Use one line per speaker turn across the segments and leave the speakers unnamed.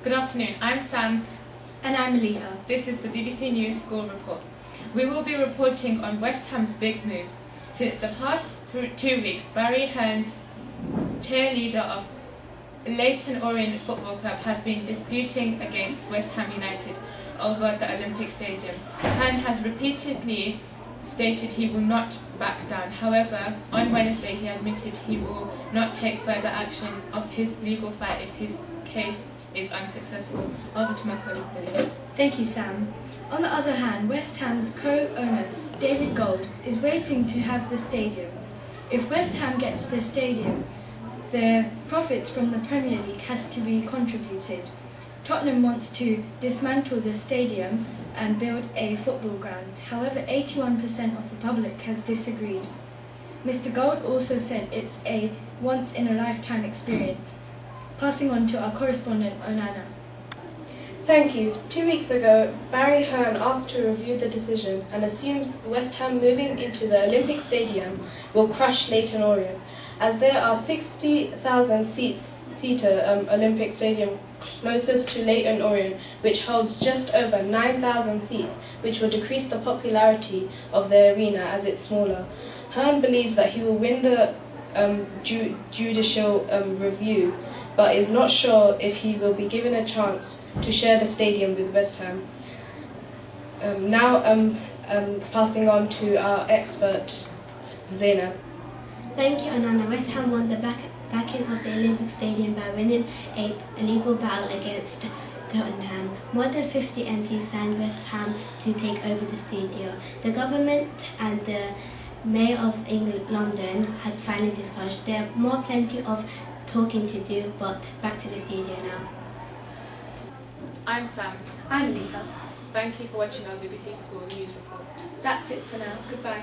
Good afternoon, I'm Sam.
And I'm Leah.
This is the BBC News School Report. We will be reporting on West Ham's big move. Since the past 2 weeks, Barry Hearn, cheerleader of Leyton Orient Football Club, has been disputing against West Ham United over the Olympic Stadium. Hearn has repeatedly stated he will not back down. However, on Wednesday he admitted he will not take further action of his legal fight if his case is unsuccessful. Over to my colleague Lily.
Thank you, Sam. On the other hand, West Ham's co-owner, David Gold, is waiting to have the stadium. If West Ham gets the stadium, the profits from the Premier League has to be contributed. Tottenham wants to dismantle the stadium and build a football ground. However, 81% of the public has disagreed. Mr. Gold also said it's a once-in-a-lifetime experience. Passing on to our correspondent, Onana.
Thank you. 2 weeks ago, Barry Hearn asked to review the decision and assumes West Ham moving into the Olympic Stadium will crush Leyton Orient, as there are 60,000 seater Olympic Stadium closest to Leyton Orient, which holds just over 9,000 seats, which will decrease the popularity of the arena as it's smaller. Hearn believes that he will win the judicial review, but is not sure if he will be given a chance to share the stadium with West Ham. Now passing on to our expert, Zainab.
Thank you, Ananda. West Ham won the backing of the Olympic Stadium by winning a legal battle against Tottenham. More than 50 MPs signed West Ham to take over the stadium. The government and the Mayor of London had finally discussed. There are plenty of talking to do, but back to the studio now.
I'm Sam.
I'm Leah.
Thank you for watching our BBC School News Report.
That's it for now. Goodbye.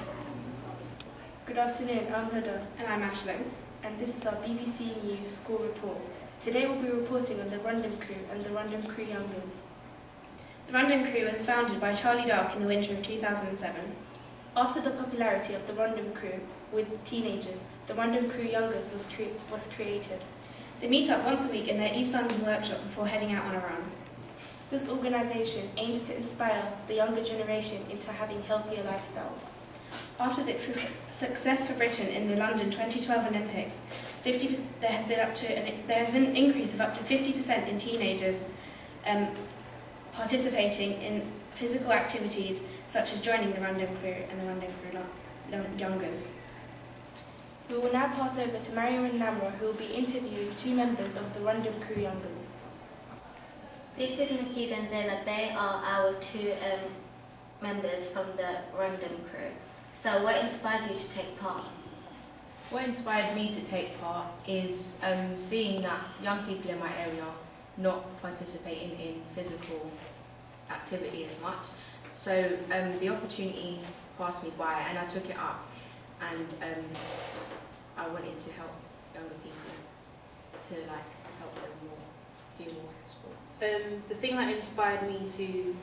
Good afternoon, I'm Huda. And I'm Aisling. And this is our BBC News School Report. Today we'll be reporting on the Rundum Crew and the Rundum Crew Youngers. The Rundum Crew was founded by Charlie Dark in the winter of 2007. After the popularity of the Rundum Crew with teenagers, the Rundum Crew Youngers was created. They meet up once a week in their East London workshop before heading out on a run. This organisation aims to inspire the younger generation into having healthier lifestyles. After the success for Britain in the London 2012 Olympics, there has been an increase of up to 50% in teenagers participating in physical activities such as joining the Rundum Crew and the Rundum Crew Youngers. We will now pass over to Mariam and Namra, who will be interviewing 2 members of the Rundum Crew Youngers.
This is Nikita and Zainab. They are our 2 members from the Rundum Crew. So what inspired you to take part?
What inspired me to take part is seeing that young people in my area not participating in physical activity as much. So the opportunity passed me by and I took it up, and I wanted to help younger people to help them do more sport.
The thing that inspired me to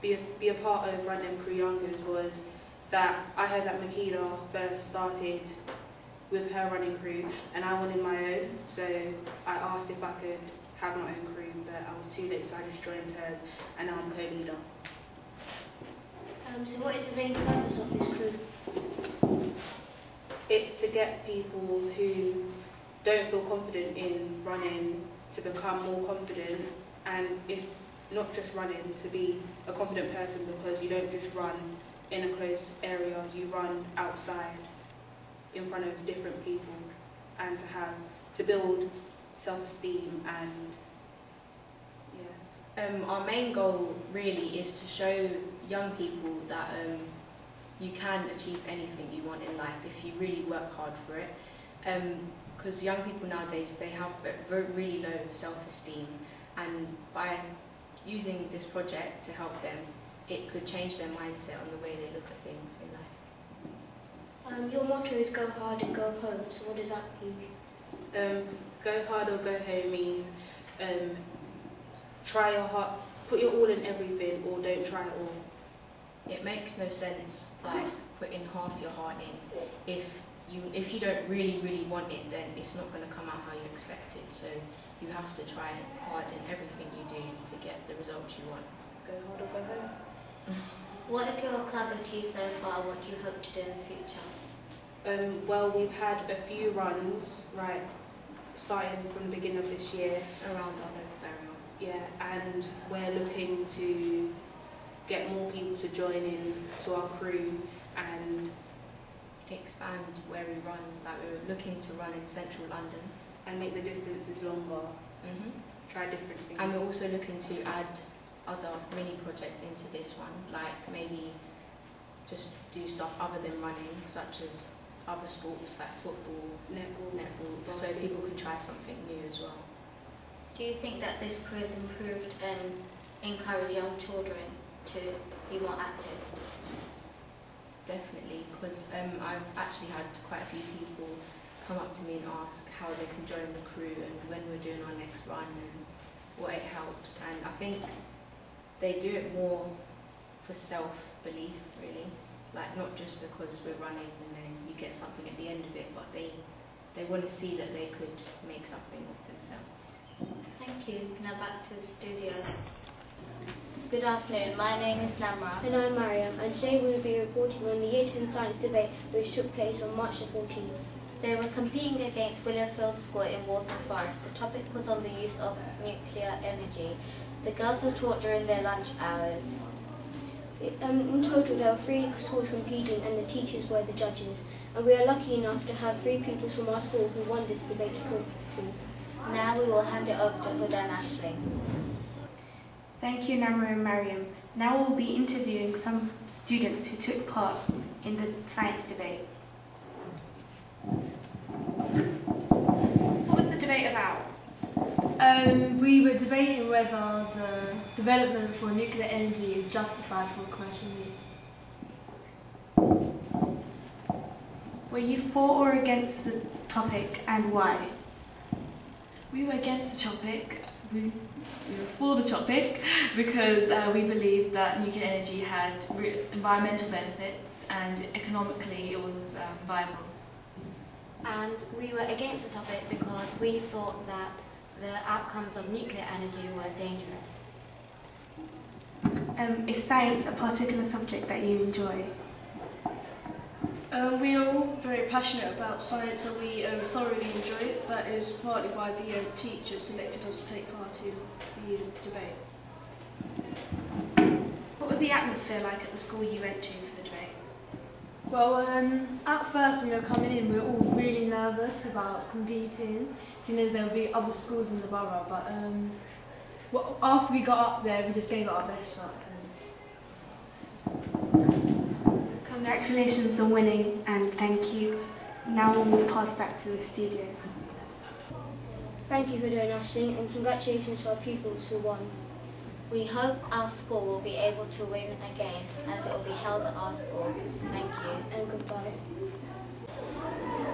be a part of Rundum Crew Youngers was that I heard that Makeda first started with her running crew and I wanted my own, so I asked if I could have my own crew, but I was too late, so I just joined hers and now I'm co-leader.
So what is the main purpose of this crew?
It's to get people who don't feel confident in running to become more confident, and if not just running, to be a confident person, because you don't just run in a close area, you run outside in front of different people, and to build self-esteem and
our main goal really is to show young people that you can achieve anything you want in life if you really work hard for it. Because young people nowadays, they have really low self-esteem, and by using this project to help them, it could change their mindset on the way they look at things in life.
Your motto is go hard and go home, so what does that mean?
Go hard or go home means try your heart, put your all in everything, or don't try at all.
It makes no sense putting half your heart in. If you don't really want it, then it's not going to come out how you expect it. So you have to try hard in everything you do to get the results you want.
Go hard or go home.
What has your club achieved so far? What do you hope to do in the future?
Well, we've had a few runs, right, starting from the beginning of this year.
Around our local area.
Yeah, and we're looking to get more people to join in to our crew and
Expand where we run, like we're looking to run in central London.
make the distances longer, try different things.
And we're also looking to add other mini projects into this one, like maybe just do stuff other than running, such as other sports like football, netball, so people can try something new as well.
Do you think that this crew has improved and encouraged young children to be more active?
Definitely, because I've actually had quite a few people come up to me and ask how they can join the crew and when we're doing our next run and what it helps. And I think they do it more for self-belief, really. Like, not just because we're running and then you get something at the end of it, but they want to see that they could make something of themselves.
Thank you. Now back to the studio.
Good afternoon, my name is Namra.
And I'm Mariam, and today we will be reporting on the Year 10 Science Debate which took place on March the 14th.
They were competing against Willowfield School in Waltham Forest. The topic was on the use of nuclear energy. The girls were taught during their lunch hours.
In total there were 3 schools competing and the teachers were the judges. And we are lucky enough to have 3 pupils from our school who won this debate trophy.
Now we will hand it over to Huda and Ashley.
Thank you, Namra and Mariam. Now we'll be interviewing some students who took part in the science debate.
What was the debate about?
We were debating whether the development for nuclear energy is justified for commercial use.
Were you for or against the topic and why?
We were against the topic. We were for the topic because we believed that nuclear energy had environmental benefits and economically it was viable.
And we were against the topic because we thought that the outcomes of nuclear energy were dangerous.
Is science a particular subject that you enjoy?
We are all very passionate about science and we thoroughly enjoy it. That is partly why the teachers selected us to take part in the debate.
What was the atmosphere like at the school you went to for the debate?
Well, at first when we were coming in, we were all really nervous about competing, seeing as there would be other schools in the borough. But after we got up there, we just gave it our best shot.
Congratulations on winning and thank you. Now we'll pass back to the studio.
Thank you Huda and Ashley, and congratulations to our pupils who won.
We hope our school will be able to win again as it will be held at our school. Thank you
and goodbye.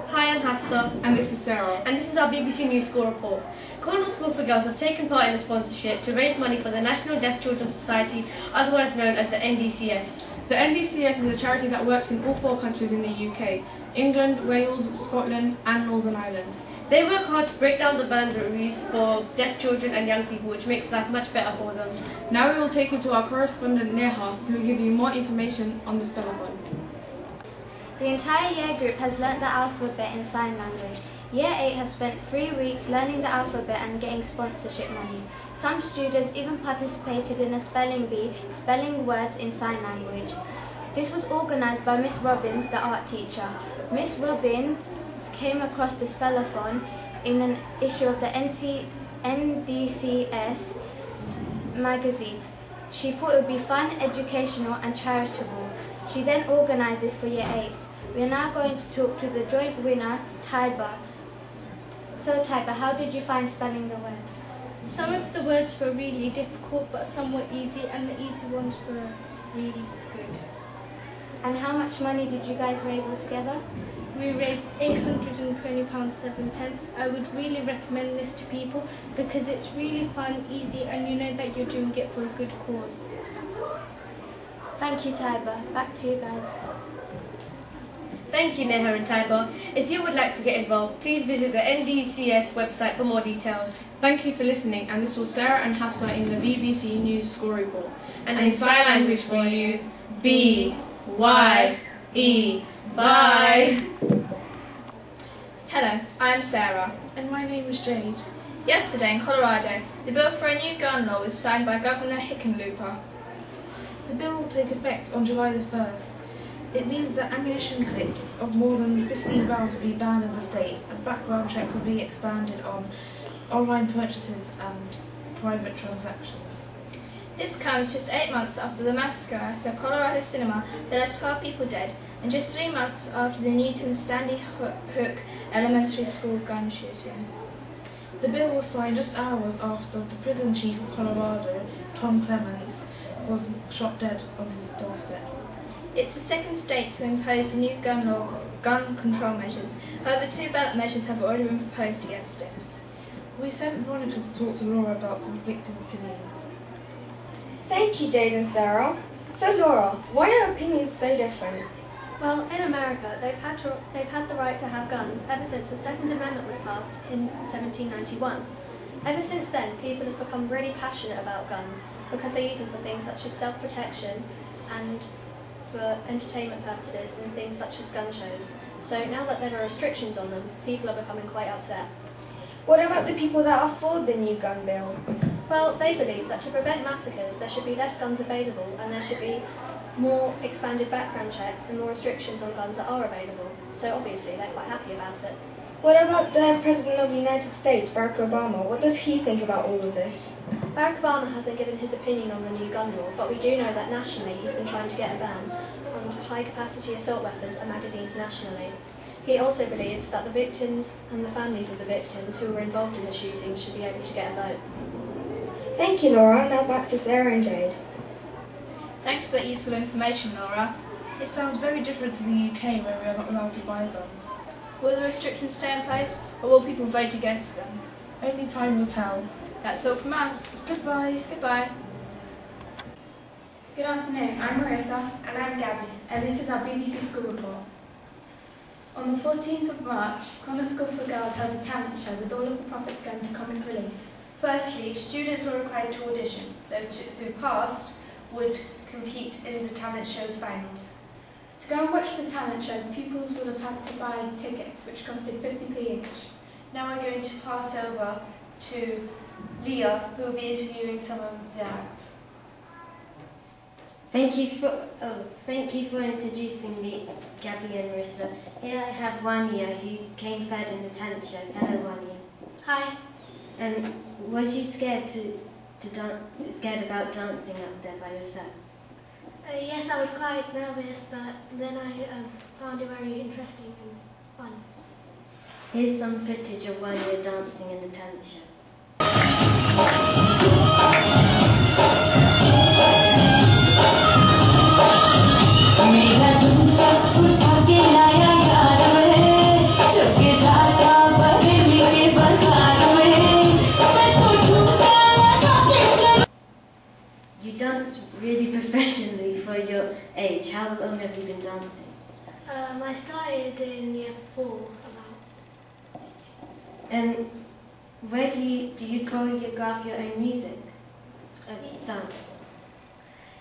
Hi, I'm Hafsa.
And this is Sarah.
And this is our BBC News School report. Connaught School for Girls have taken part in a sponsorship to raise money for the National Deaf Children's Society, otherwise known as the NDCS.
The NDCS is a charity that works in all 4 countries in the UK: England, Wales, Scotland and Northern Ireland.
They work hard to break down the boundaries for deaf children and young people, which makes life much better for them.
Now we will take you to our correspondent Neha, who will give you more information on the spellathon.
The entire year group has learnt the alphabet in sign language. Year 8 have spent 3 weeks learning the alphabet and getting sponsorship money. Some students even participated in a spelling bee, spelling words in sign language. This was organised by Miss Robbins, the art teacher. Miss Robbins came across the spellathon in an issue of the NDCS magazine. She thought it would be fun, educational and charitable. She then organised this for Year 8. We are now going to talk to the joint winner, Taiba. So Taiba, how did you find spelling the words?
Some of the words were really difficult, but some were easy, and the easy ones were really good.
And how much money did you guys raise altogether?
We raised £820.07. I would really recommend this to people because it's really fun, easy, and you know that you're doing it for a good cause.
Thank you, Taiba. Back to you guys.
Thank you, Neha and Taiba. If you would like to get involved, please visit the NDCS website for more details.
Thank you for listening, and this was Sarah and Hafsa in the BBC News School Report.
And
in sign language for you, B-Y-E. Bye!
Hello, I am Sarah.
And my name is Jade.
Yesterday in Colorado, the bill for a new gun law was signed by Governor Hickenlooper.
The bill will take effect on July the 1st. It means that ammunition clips of more than 15 rounds will be banned in the state, and background checks will be expanded on online purchases and private transactions.
This comes just 8 months after the massacre at a Colorado cinema that left 12 people dead, and just 3 months after the Newton Sandy Hook Elementary School gun shooting.
The bill was signed just hours after the prison chief of Colorado, Tom Clements, was shot dead on his doorstep.
It's the second state to impose the new gun control measures. However, 2 ballot measures have already been proposed against it.
We sent Veronica to talk to Laura about conflicting opinions.
Thank you, Jade and Sarah. So Laura, why are opinions so different?
Well, in America, they've had the right to have guns ever since the Second Amendment was passed in 1791. Ever since then, people have become really passionate about guns because they use them for things such as self-protection and for entertainment purposes and things such as gun shows. So now that there are restrictions on them, people are becoming quite upset.
What about the people that are for the new gun bill?
Well, they believe that to prevent massacres, there should be less guns available and there should be more expanded background checks and more restrictions on guns that are available. So obviously they're quite happy about it.
What about the President of the United States, Barack Obama? What does he think about all of this?
Barack Obama hasn't given his opinion on the new gun law, but we do know that nationally he's been trying to get a ban on high-capacity assault weapons and magazines nationally. He also believes that the victims and the families of the victims who were involved in the shooting should be able to get a vote.
Thank you, Laura. Now back to Sarah and Jade.
Thanks for that useful information, Laura.
It sounds very different to the UK, where we are not allowed to buy guns.
Will the restrictions stay in place, or will people vote against them?
Only time will tell.
That's all from us.
Goodbye.
Goodbye.
Good afternoon, I'm Marissa. And I'm Gabby, and this is our BBC School Report. On the 14th of March, Connaught School for Girls held a talent show with all of the profits going to comic relief.
Firstly, students were required to audition. Those who passed would compete in the talent show's finals.
To go and watch the talent show, pupils would have had to buy tickets, which costed 50p each.
Now we're going to pass over to Leah, who will be interviewing some of the acts.
Thank you for introducing me, Gabby and Marissa. Here I have Wania, who came third in the talent show. Hello, Wania.
Hi.
And was you scared about dancing up there by yourself?
Yes, I was quite nervous, but then I found it very interesting and fun.
Here's some footage of Wania dancing in the talent show. You dance really professionally for your age. How long have you been dancing?
I started in year 4 about.
And where do you choreograph your own music? Dance?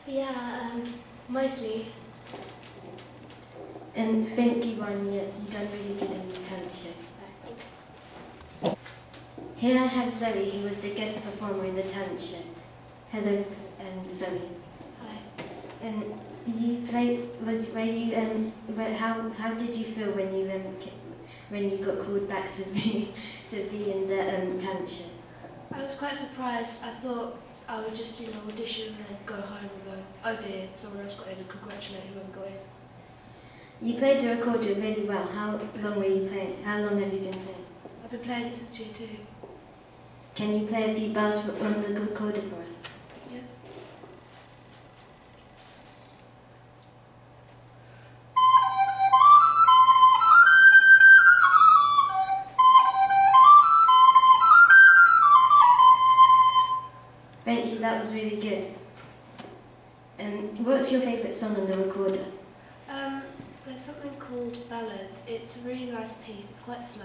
Yeah, mostly.
And thank you, Wania. You've done really good in the talent show. Here I have Zoe, who was the guest performer in the talent show. Hello, Zoe.
Hi.
And you played. How did you feel when you got called back to be in the talent show?
I was quite surprised. I thought I would just audition and then go home and go, oh dear, someone else got in and congratulate whoever got in.
You played the recorder really well. How long were you playing? How long have you been playing?
I've been playing it since year 2.
Can you play a few bars on the recorder for us?
Yeah.
Thank you, that was really good. And what's your favourite song on the recorder?
There's something called ballads. It's a really nice piece. It's quite slow,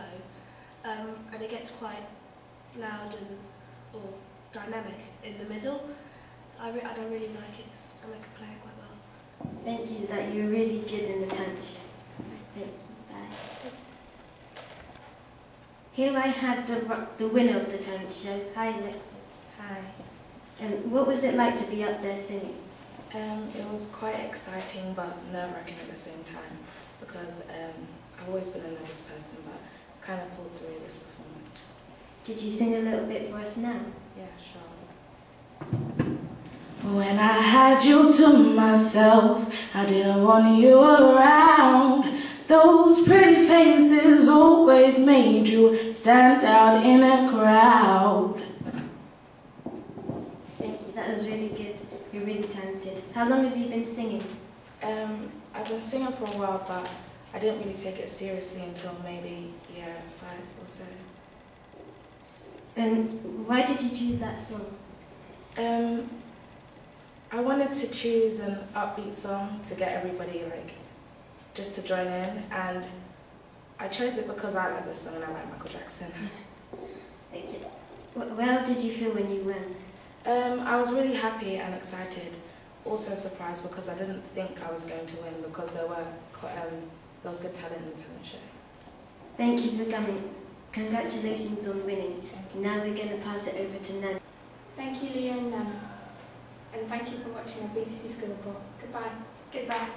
and it gets quite loud or dynamic in the middle. I don't really like it, and I can play it quite well.
Thank you, that you're really good in the tension. Thank you, bye. Here I have the winner of the talent show. Hi, Lexi.
Hi.
And what was it like to be up there singing?
It was quite exciting but nerve-wracking at the same time because I've always been a nervous person, but kind of pulled through this performance.
Could you sing a little bit for us now?
Yeah, sure.
When I had you to myself, I didn't want you around. Those pretty faces always made you stand out in a crowd.
Thank you, that was really good. You're really talented. How long have you been singing?
I've been singing for a while, but I didn't really take it seriously until maybe year 5 or so.
And why did you choose that song?
I wanted to choose an upbeat song to get everybody just to join in, and I chose it because I like this song and I like Michael Jackson.
How did you feel when you won?
I was really happy and excited, also surprised because I didn't think I was going to win because there was good talent in the talent show.
Thank you for coming. Congratulations on winning. Now we're going to pass it over to Nan.
Thank you, Leo and Nana. And thank you for watching our BBC School Report. Goodbye.
Goodbye.